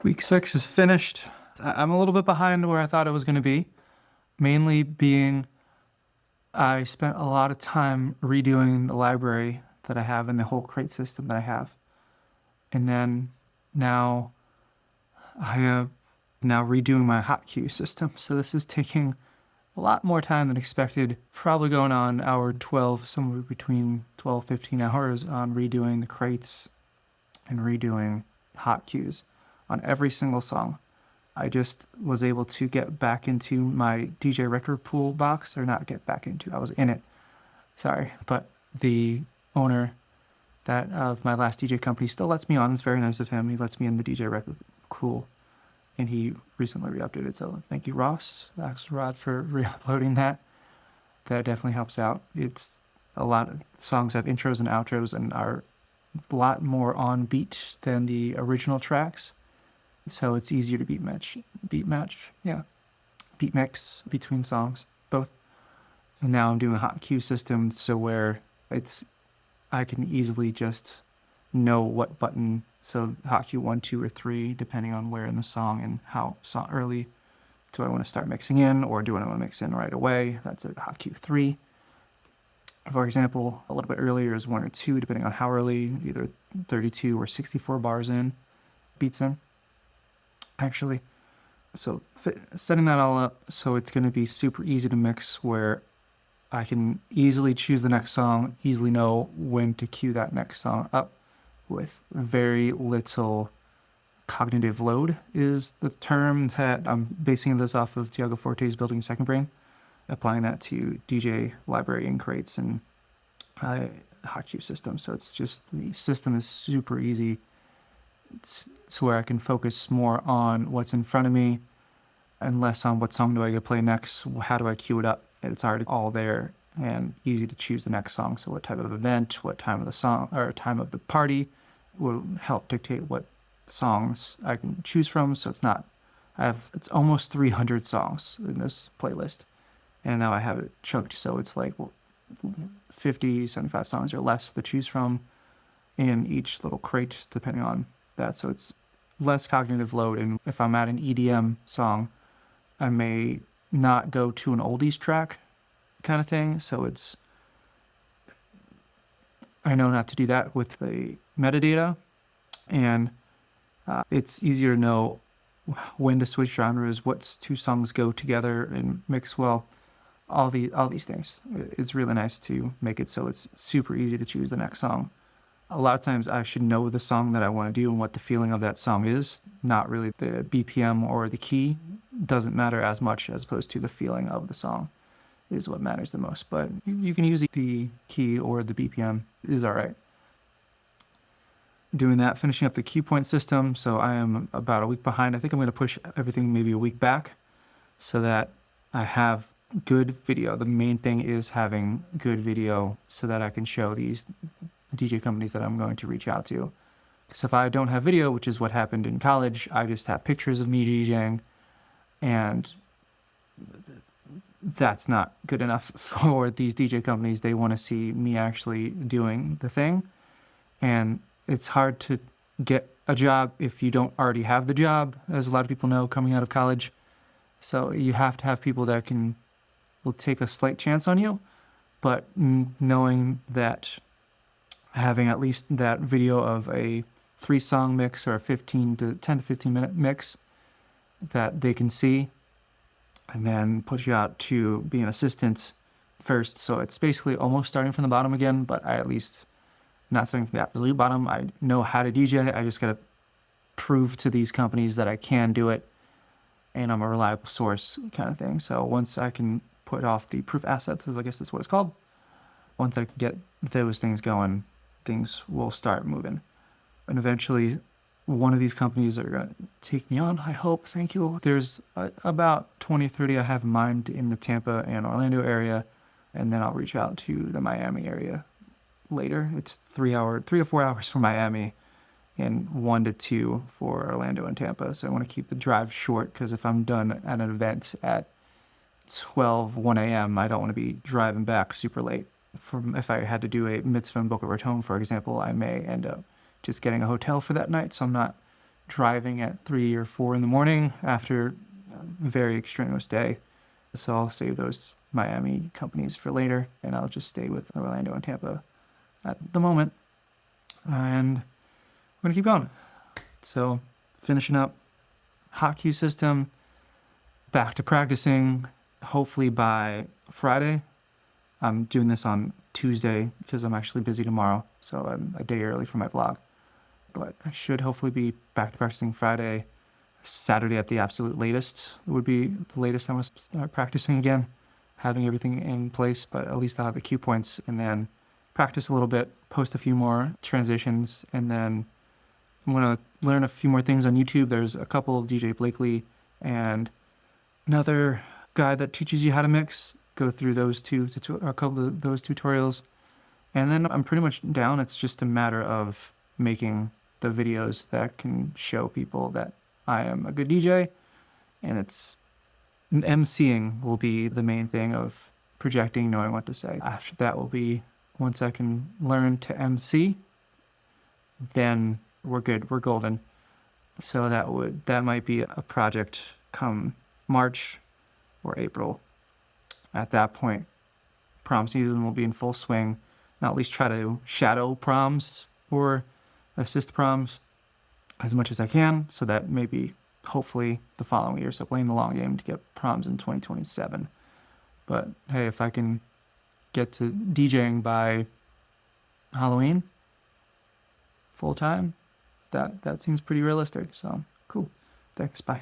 Week 6 is finished. I'm a little bit behind where I thought it was going to be, mainly being I spent a lot of time redoing the library that I have and the whole crate system that I have. And then now I am now redoing my hotkey system. So this is taking a lot more time than expected, probably going on hour 12, somewhere between 12, 15 hours on redoing the crates and redoing hotkeys on every single song. I just was able to get back into my DJ record pool box, or not get back into, I was in it, sorry, but the owner that of my last DJ company still lets me on. It's very nice of him. He lets me in the DJ record pool, and he recently re-updated, so thank you, Ross Axelrod, for re-uploading that. That definitely helps out. It's a lot of songs have intros and outros and are a lot more on beat than the original tracks. So it's easier to beat mix between songs, both. And now I'm doing a hot cue system, so where I can easily just know what button, so hot cue 1, 2, or 3, depending on where in the song and how early do I want to start mixing in, or do I want to mix in right away? That's a hot cue 3. For example, a little bit earlier is 1 or 2, depending on how early, either 32 or 64 bars in, beats in. Actually, so setting that all up so it's going to be super easy to mix, where I can easily choose the next song, easily know when to cue that next song up with very little cognitive load is the term that I'm basing this off of Tiago Forte's Building Second Brain, applying that to DJ library and crates and hot cue system. So it's just, the system is super easy. It's where I can focus more on what's in front of me and less on what song do I get to play next, how do I cue it up. It's already all there and easy to choose the next song. So what type of event, what time of the song, or time of the party will help dictate what songs I can choose from. So it's almost 300 songs in this playlist. And now I have it chunked, so it's like 50, 75 songs or less to choose from in each little crate, depending on that. So it's less cognitive load. And if I'm at an EDM song, I may not go to an oldies track kind of thing. So I know not to do that with the metadata. And it's easier to know when to switch genres, what two songs go together and mix well. All these things. It's really nice to make it so it's super easy to choose the next song. A lot of times I should know the song that I want to do and what the feeling of that song is, not really the BPM or the key. Doesn't matter as much, as opposed to the feeling of the song is what matters the most. But you can use the key or the BPM is all right. Doing that, finishing up the cue point system. So I am about a week behind. I think I'm going to push everything maybe a week back so that I have good video. The main thing is having good video so that I can show these DJ companies that I'm going to reach out to. Because if I don't have video, which is what happened in college, I just have pictures of me DJing, and that's not good enough for these DJ companies. They want to see me actually doing the thing, and it's hard to get a job if you don't already have the job, as a lot of people know coming out of college. So you have to have people that will take a slight chance on you, but knowing that having at least that video of a 3-song mix or a 10 to 15 minute mix that they can see, and then put you out to be an assistant first. So it's basically almost starting from the bottom again, but I at least not starting from the absolute bottom. I know how to DJ. I just got to prove to these companies that I can do it and I'm a reliable source kind of thing. So once I can put off the proof assets, as I guess that's what it's called, once I can get those things going, things will start moving. And eventually, one of these companies are going to take me on, I hope. Thank you. There's about 20, 30 I have in mind in the Tampa and Orlando area, and then I'll reach out to the Miami area later. It's 3 or 4 hours from Miami and 1 to 2 for Orlando and Tampa. So I want to keep the drive short, because if I'm done at an event at 1 a.m., I don't want to be driving back super late. If I had to do a mitzvah in Boca Raton, for example, I may end up just getting a hotel for that night, so I'm not driving at 3 or 4 in the morning after a very extraneous day. So I'll save those Miami companies for later, and I'll just stay with Orlando and Tampa at the moment. And I'm going to keep going. So finishing up HotQ system, back to practicing, hopefully by Friday. I'm doing this on Tuesday because I'm actually busy tomorrow, so I'm a day early for my vlog. But I should hopefully be back to practicing Friday. Saturday at the absolute latest would be the latest I'm going to start practicing again, having everything in place, but at least I'll have the cue points, and then practice a little bit, post a few more transitions, and then I'm going to learn a few more things on YouTube. There's a couple, DJ Blakely and another guy that teaches you how to mix. Go through those a couple of those tutorials, and then I'm pretty much down. It's just a matter of making the videos that can show people that I am a good DJ, and it's MCing will be the main thing of projecting, knowing what to say. After that will be, once I can learn to MC, then we're good, we're golden. So that might be a project come March or April. At that point, prom season will be in full swing. And I'll at least try to shadow proms or assist proms as much as I can, so that maybe, hopefully, the following year, so playing the long game to get proms in 2027. But hey, if I can get to DJing by Halloween full time, that seems pretty realistic. So cool. Thanks. Bye.